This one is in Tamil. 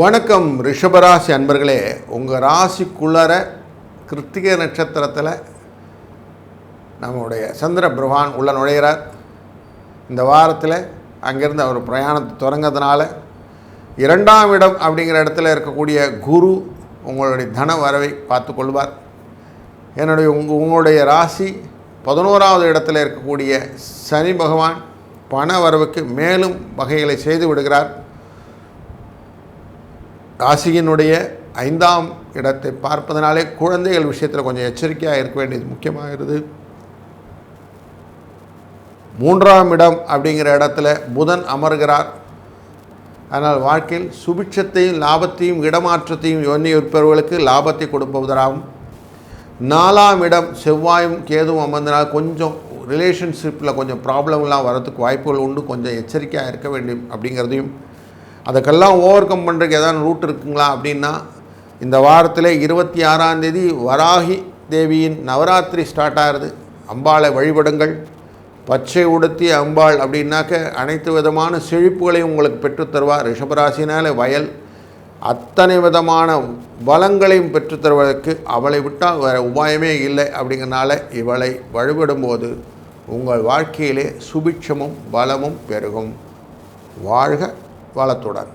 வணக்கம் ரிஷபராசி அன்பர்களே. உங்கள் ராசிக்குள்ளர கிருத்திகை நட்சத்திரத்தில் நம்முடைய சந்திர பகவான் உள்ள நுழைகிறார். இந்த வாரத்தில் அங்கேருந்து அவர் பிரயாணத்தை தொடங்கிறதுனால 2ஆம் இடம் அப்படிங்கிற இடத்துல இருக்கக்கூடிய குரு உங்களுடைய தன வரவை பார்த்து கொள்வார். உங்களுடைய ராசி 11ஆவது இடத்துல இருக்கக்கூடிய சனி பகவான் பண வரவுக்கு மேலும் வகைகளை செய்து விடுகிறார். ராசியினுடைய 5ஆம் இடத்தை பார்ப்பதனாலே குழந்தைகள் விஷயத்தில் கொஞ்சம் எச்சரிக்கையாக இருக்க வேண்டியது முக்கியமாகிறது. 3ஆம் இடம் அப்படிங்கிற இடத்துல புதன் அமர்கிறார். அதனால் வாழ்க்கையில் சுபிட்சத்தையும் லாபத்தையும் இடமாற்றத்தையும் எண்ணியிருப்பவர்களுக்கு லாபத்தை கொடுப்பவதாகவும், 4ஆம் இடம் செவ்வாயும் கேதுவும் அமர்ந்தனால் கொஞ்சம் ரிலேஷன்ஷிப்பில் கொஞ்சம் ப்ராப்ளம்லாம் வரதுக்கு வாய்ப்புகள் உண்டு. கொஞ்சம் எச்சரிக்கையாக இருக்க வேண்டும் அப்படிங்கிறதையும், அதுக்கெல்லாம் ஓவர் கம் பண்ணுறதுக்கு ஏதாவது ரூட் இருக்குங்களா அப்படின்னா, இந்த வாரத்தில் 26ஆம் தேதி வராகி தேவியின் நவராத்திரி ஸ்டார்ட் ஆகிறது. அம்பாளை வழிபடுங்கள். பச்சை உடுத்தி அம்பாள் அப்படின்னாக்க அனைத்து விதமான செழிப்புகளையும் உங்களுக்கு பெற்றுத்தருவார். ரிஷபராசினால் வயல் அத்தனை விதமான பலங்களையும் பெற்றுத்தருவதற்கு அவளை விட்டால் வேறு உபாயமே இல்லை. அப்படிங்கிறனால இவளை வழிபடும்போது உங்கள் வாழ்க்கையிலே சுபிட்சமும் பலமும் பெருகும். வாழ்க வளத்துடன்.